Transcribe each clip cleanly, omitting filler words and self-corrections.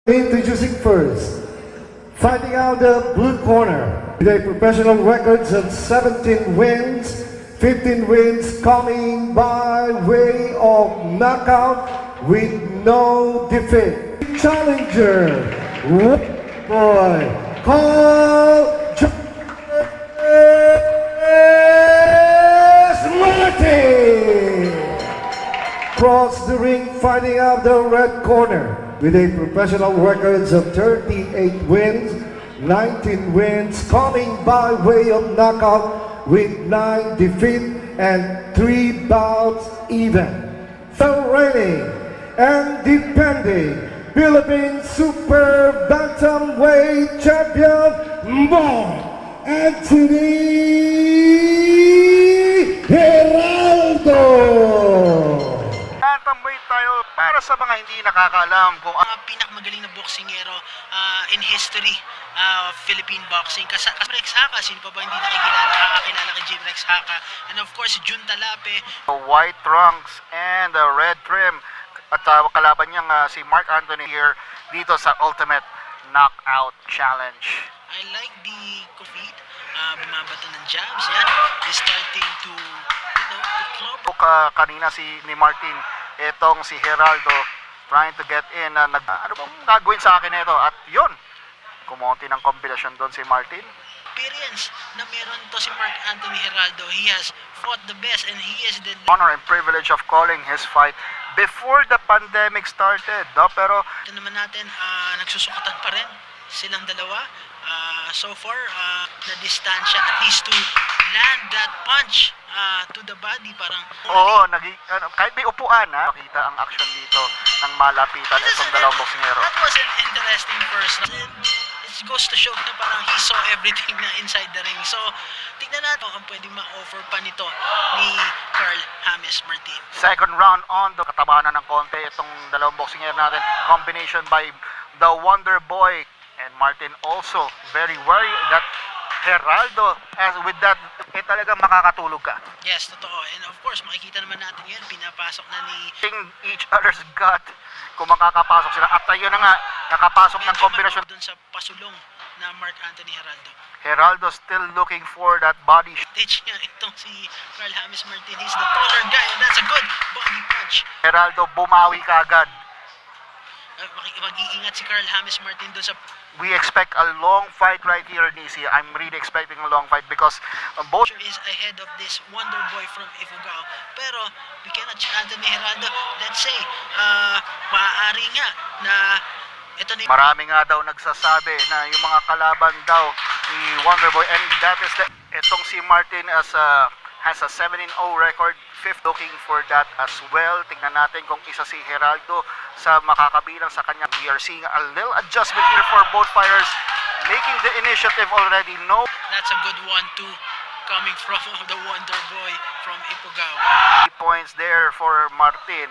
Introducing first, fighting out the blue corner with a professional records of 17 wins, 15 wins coming by way of knockout with no defeat. Challenger, boy, Carl Martin. Cross the ring, fighting out the red corner with a professional records of 38 wins, 19 wins, coming by way of knockout with 9 defeat and 3 bouts even. The reigning and defending Philippine Super Bantamweight Champion, Mark Anthony Geraldo. Bantamweight tayo para sa mga hindi nakakaalam kung Mga pinakamagaling na boksingero in history of Philippine boxing. Rex Haka, sino pa ba hindi nakakilala kay Jim Rex Haka? And of course, Jun Talape. white trunks and the red trim at kalaban niyang si Mark Anthony here dito sa Ultimate Knockout Challenge. I like the Kofit. Bumabato ng jabs. Yan. He's starting to, to club. Kanina ni Martin, itong si Geraldo trying to get in. Ano bang gagawin sa akin ito? At yun, kumonti ng kombinasyon doon si Martin. Experience na meron to si Mark Anthony Geraldo. He has fought the best and he is the Honor and privilege of calling his fight before the pandemic started. No? Pero ito naman natin, nagsusukatan pa rin silang dalawa. So far, na distansya at least to land that punch to the body. Parang kahit may upuan, makita ang action dito ng malapitan itong dalawang boksingero. That was an interesting first round. It goes to show na parang he saw everything na inside the ring. So, tignan natin ang pwedeng ma-offer pa nito ni Carl James Martin. Second round on, katabanan ng konti itong dalawang boksingero natin. Combination by the Wonder Boy and Martin also very wary that Geraldo, as with that, talagang makakatulog ka. Yes, totoo. And of course, makikita naman natin yan, pinapasok na ni Each other's gut kung makakapasok sila. At ayun na nga, nakapasok ng kombinasyon. Doon sa pasulong na Mark Anthony Geraldo. Geraldo still looking for that body. Stage niya itong si Carl James Martin. He's the taller guy and that's a good body punch. Geraldo bumawi kaagad. Mag-iingat si Carl James Martin doon sa... We expect a long fight right here, Nisi. I'm really expecting a long fight because both is ahead of this Wonder Boy from Ifugao. Pero, we cannot check Anthony Geraldo. Let's say, maaari nga na ito na marami nga daw nagsasabi na yung mga kalaban daw ni Wonder Boy, and that is itong si Martin has a 7-0 record, fifth, looking for that as well. Tingnan natin kung isa si Geraldo sa makakabilang sa kanya. We are seeing a little adjustment here for both fighters, making the initiative already. No, that's a good 1-2 coming from the Wonder Boy from Ifugao. Points there for Martin.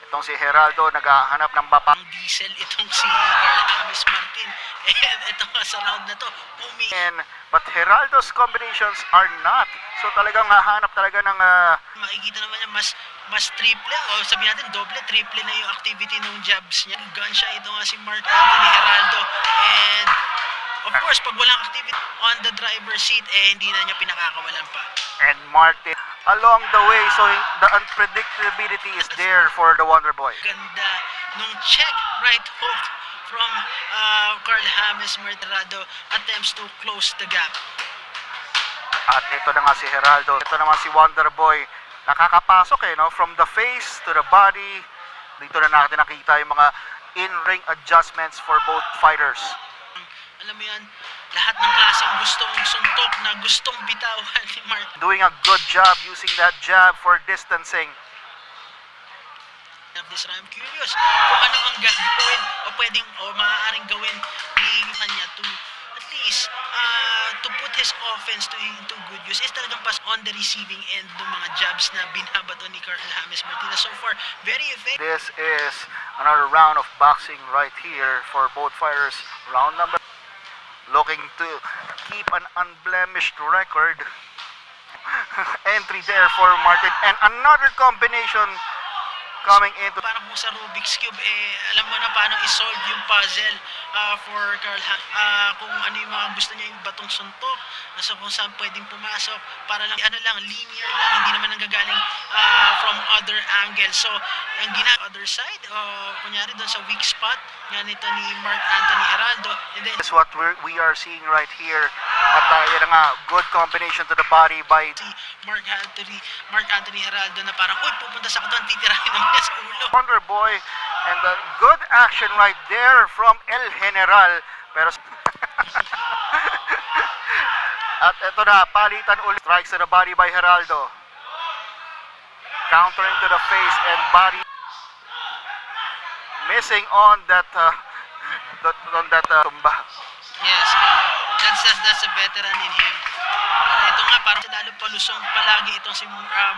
Itong si Geraldo naghahanap ng bapa. Diesel itong si Carl James Martin. And ito nga sa round na to, but Geraldo's combinations are not. So talagang hahanap talaga ng makikita naman niya mas triple o sabihin natin doble, triple na yung activity ng jabs niya. Gunshot ito nga si Mark Anthony Geraldo. And of course, pag walang activity on the driver's seat, hindi na niya pinakakawalan pa. And Martin along the way, so the unpredictability is there for the Wonder Boy. Ganda nung check right hook from Carl James Martin. Attempts to close the gap. At ito na nga si Geraldo. Ito naman si Wonder Boy. Nakakapasok no? From the face to the body. Dito na natin nakita yung mga in-ring adjustments for both fighters. Alam mo yan, lahat ng klaseng gustong suntok na gustong bitawan ni Mark. Doing a good job using that jab for distancing. This I'm curious kung ano ang gagawin o maaaring gawin ni kanya to at least to put his offense into good use. Is talagang pas on the receiving end ng mga jabs na binabato ni Carl James Martinez. So far, very effective. This is another round of boxing right here for both fighters. Round number, looking to keep an unblemished record. Entry there for Martin, and another combination coming into Parang kung sa Rubik's Cube, alam mo na paano i-solve yung puzzle for Carl kung ano yung mga gusto niya yung batong suntok, so kung saan pwedeng pumasok, para lang, linear lang, hindi naman nanggagaling from other angles. So, ang other side, kunyari doon sa weak spot, nga nito ni Mark Anthony Heraldo, and then, is what we are seeing right here. At yan nga, good combination to the body by si Mark Anthony Heraldo na parang, uy, pupunta sa katawan, titirahin naman niya sa ulo. Wonder Boy, and good action right there from El General. Pero at ito na, palitan ulit. Strikes to the body by Heraldo. Countering to the face and body. Missing on that tumba. Yes, that's a veteran in him. Ito nga, parang lalo palusong palagi itong si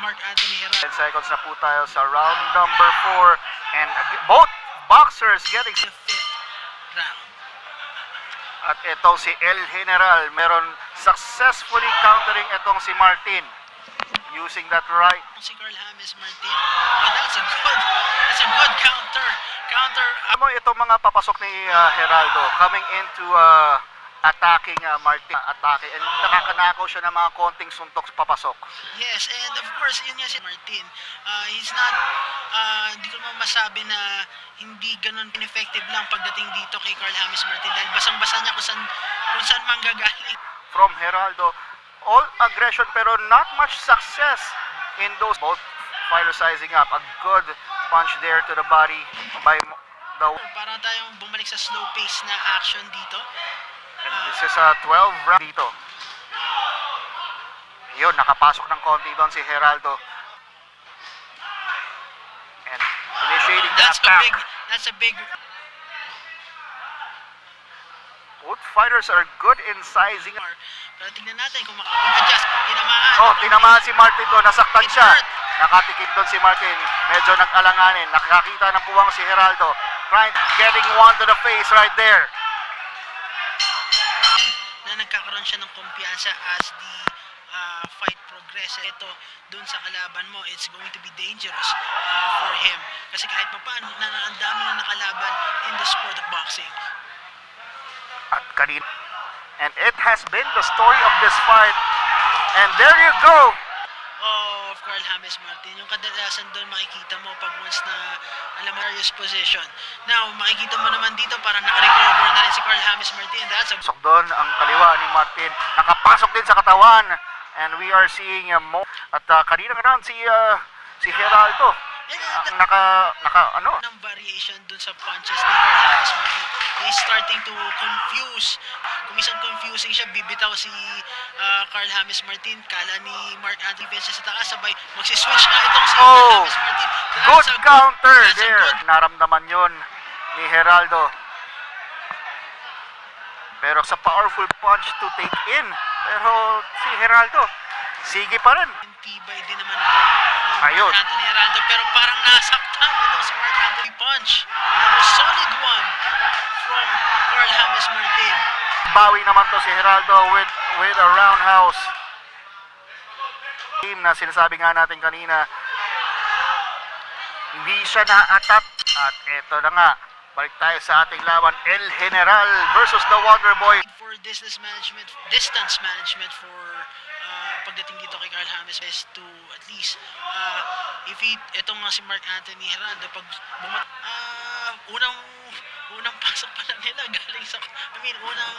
Mark Anthony Heraldo. 10 seconds na po tayo sa round number 4. And both boxers getting The fifth round. at itong si El General meron successfully countering itong si Martin using that right. Si Carl James Martin. Oh, that's a good counter. Alam mo itong mga papasok ni Heraldo coming into attacking Martin. Attacking and nakakanakaw siya ng mga konting suntok papasok. Yes, and of course, yun nga si Martin. He's not, hindi ko naman masabi na hindi ganun ineffective lang pagdating dito kay Carl James Martin dahil basang-basa niya kung saan manggagaling. From Heraldo, all aggression pero not much success in those. Both fighters sizing up. A good punch there to the body by the... Para tayong bumalik sa slow pace na action dito. And this is a 12 round dito. Yun, nakapasok ng konti doon si Heraldo. And initiating the attack. That's a big... Both fighters are good in sizing. Pero tingnan natin kung makapag-adjust. Tinamaan. Oh, tinamaan si Martin doon. Nasaktan siya. Nakatikim doon si Martin. Medyo nag-alanganin. Nakakita ng puwang si Heraldo. Trying, getting one to the face right there. Na nagkakaroon siya ng kumpiyansa as the fight progresses. Ito, dun sa kalaban mo, it's going to be dangerous for him. Kasi kahit pa paano, ang dami na nakalaban in the sport of boxing. At kanina. And it has been the story of this fight. And there you go. Of Carl James Martin. Yung kadalasan doon makikita mo pag once na alam mo various position. Now, makikita mo naman dito parang nakarecover na rin si Carl James Martin. That's a... Pasok doon ang kaliwa ni Martin. Nakapasok din sa katawan. And we are seeing more. At kanina round si Heraldo. ng variation dun sa punches ni Carl James Martin. He's starting to confuse. Kung minsan confusing siya, bibitaw si Carl James Martin. Kala ni Mark Anthony Vince sa taas, sabay magsiswitch na itong si Carl James Martin. Good counter there. Naramdaman yun ni Heraldo. Pero sa powerful punch to take in. Pero si Heraldo, sige pa rin. Tibay din naman ito ni Ayun. Mark Anthony Heraldo, pero parang nasaktan itong si Mark Anthony punch. Another solid one from Carl James Martin. Bawi naman to si Heraldo with a roundhouse. Team na sinasabi nga natin kanina, hindi siya na-attack. At eto na nga, balik tayo sa ating laban, El General versus the Wonder Boy. For distance management for pagdating dito kay Carl James is to at least ito nga si Mark Anthony Heraldo pag unang pasok pa lang nila galing sa unang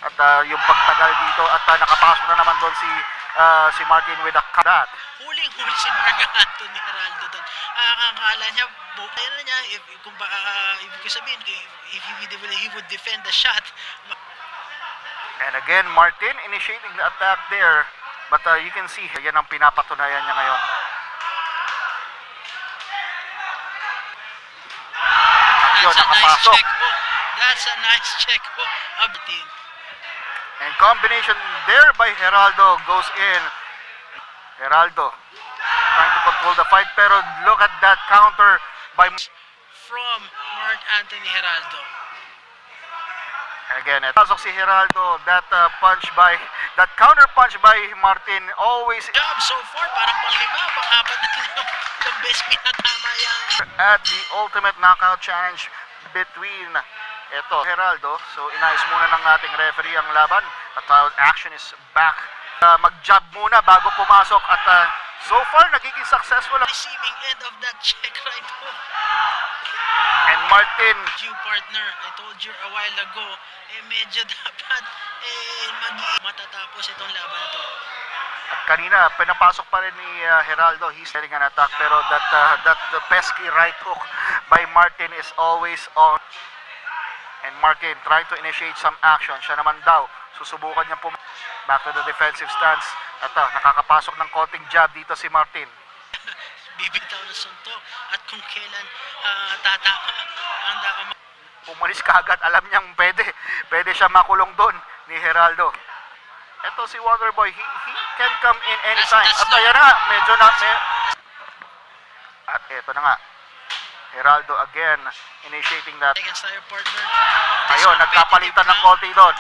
at yung pagtagal dito at nakapasok na naman doon si Martin with a cut. huling-huli si Mark Anthony Heraldo doon. Akala niya kaya na niya ibig ko sabihin if he would defend the shot. And again, Martin initiating the attack there. But you can see, yan ang pinapatunayan niya ngayon. At yun, nakapasok. That's a nice check hook of the team. And combination there by Heraldo goes in. Heraldo trying to control the fight, pero look at that counter by... From Mark Anthony Heraldo. Again, pasok si Geraldo. That counter punch by Martin always Job so far, parang pang-5, pang-4 na yung best pinatama yan. at the ultimate knockout challenge between Geraldo. So inayos muna ng ating referee ang laban at action is back. Mag-jab muna bago pumasok at so far nagiging successful Receiving end of that check right hook. and Martin You partner, I told you a while ago, medyo dapat matatapos itong laban na to. at kanina pinapasok pa rin ni Geraldo. He's selling an attack pero that pesky right hook by Martin is always on. And Martin trying to initiate some action. Siya naman daw susubukan niya back to the defensive stance at nakakapasok ng konting jab dito si Martin. Bibitaw ng suntok at kung kailan tatama ang dama. Umalis kaagad, alam niyang pwede siya makulong doon ni Geraldo. Ito si Wonderboy, he can come in anytime. That's At ayan na, medyo at eto na nga, Geraldo again initiating that. Against tayo partner. Ayun, nagkapalitan ng konti doon.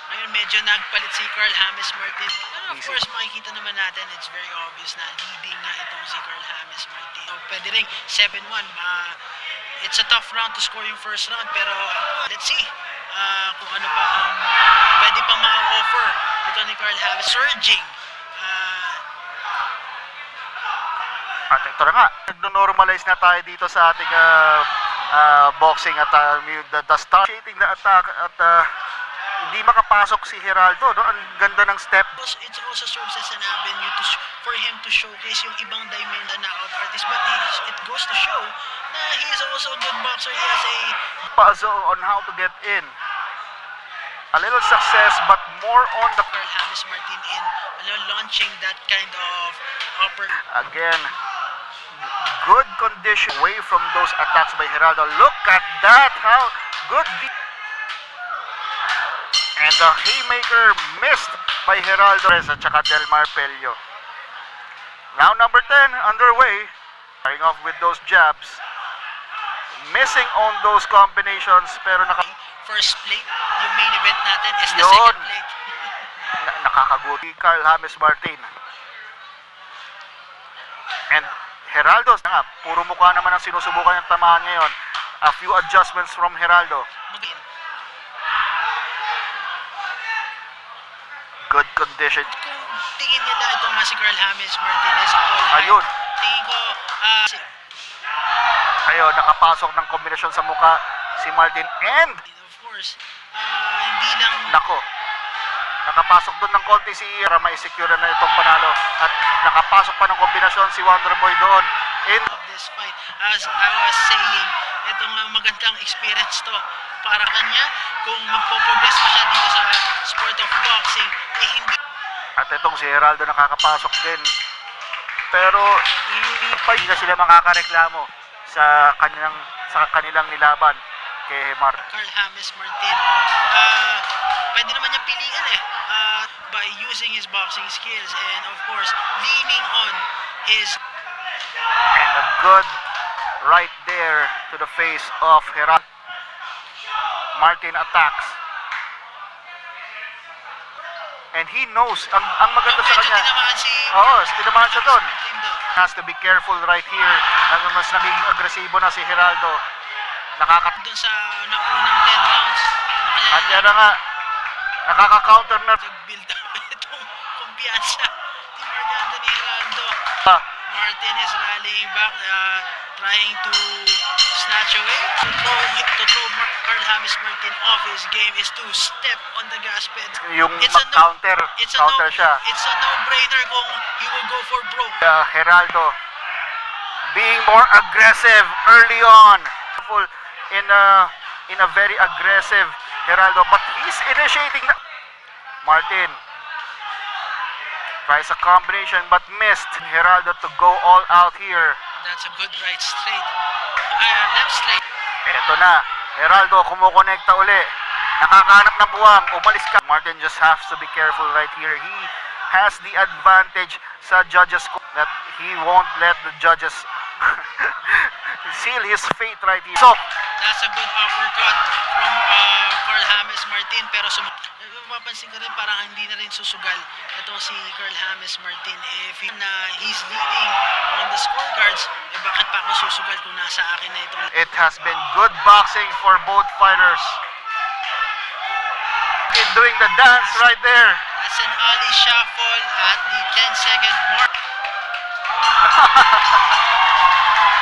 Ngayon medyo nagpalit si Carl James Martin. Pero of Easy. course makikita naman natin, it's very obvious na leading na itong si Carl James Martin. So, pwede rin 7-1. It's a tough round to score yung first round pero let's see kung ano pa ang pwede pang ma-offer ito ni Carl James. Surging. At ito na nga, nag-normalize na tayo dito sa ating boxing at the start shooting the attack at hindi makapasok si Geraldo. No? Ang ganda ng step. It also serves as an avenue for him to showcase yung ibang dimension na knockout artist. But it goes to show na he is also a good boxer. He has a Puzzle on how to get in. A little success but more on the Carl James Martin in launching that kind of upper. again good condition away from those attacks by Geraldo. Look at that, how good and the haymaker missed by Geraldo at saka Delmar Pello. Now number 10 underway, starting off with those jabs, missing on those combinations pero First plate, yung main event natin is the Yun. second plate. nakakaguti Carl James Martin. And Geraldo, puro mukha naman ang sinusubukan ng tamaan ngayon. A few adjustments from Geraldo. Good condition. Kung tingin nila ito nga si Carl James Martin is all Ayun. tingin ko, Ayun, nakapasok ng kombinasyon sa mukha si Martin. And, of course, hindi lang nako, nakapasok doon ng konti si para ma-secure na itong panalo. At nakapasok pa ng kombinasyon si Wonderboy doon. In of this fight. As I was saying, ito nga magandang experience to para kanya kung magpo-progress pa siya dito sa sport of boxing, hindi. At itong si Geraldo nakakapasok din. Pero hindi pa sila makakareklamo sa kanilang nilaban kay Martin. Carl James Martin, pwede naman niyang piliin by using his boxing skills and of course leaning on his And a good right there to the face of Geraldo. Martin attacks. And he knows, ang maganda sa kanya, tinamaan siya doon. Has to be careful right here. Mas naging agresibo na si Geraldo. doon sa naunang 10 rounds. At yan na nga, nakaka-counter na. Nag-build up itong kumpiyansa ni Martin ni Geraldo. Martin is rallying back, trying to snatch away. To throw Carl James Martin off his game is to step on the gas pedal. Yung mag-counter, counter siya. It's a no-brainer kung he will go for broke. Geraldo being more aggressive early on. In a very aggressive Geraldo, but he's initiating Martin tries a combination but missed. Geraldo to go all out here. That's a good right straight. Left straight. Eto na, Geraldo kumukonekta uli. Nakakahanap ng buwang, umalis ka. Martin just has to be careful right here. He has the advantage sa judges that he won't let the judges seal his fate right here. So, That's a good uppercut from Carl James Martin. Pero mapapansin ko rin parang hindi na rin susugal ito si Carl James Martin. If he's leading on the scorecards, bakit pa ako susugal kung nasa akin na ito? It has been good boxing for both fighters. Doing the dance right there. That's an Ali shuffle at the 10-second mark.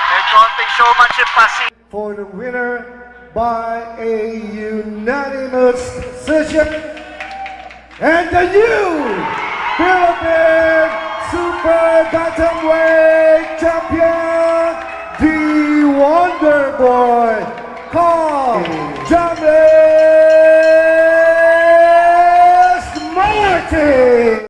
May konting showmanship pa si For the winner by a unanimous decision, and the new Philippine Super Bantamweight Champion,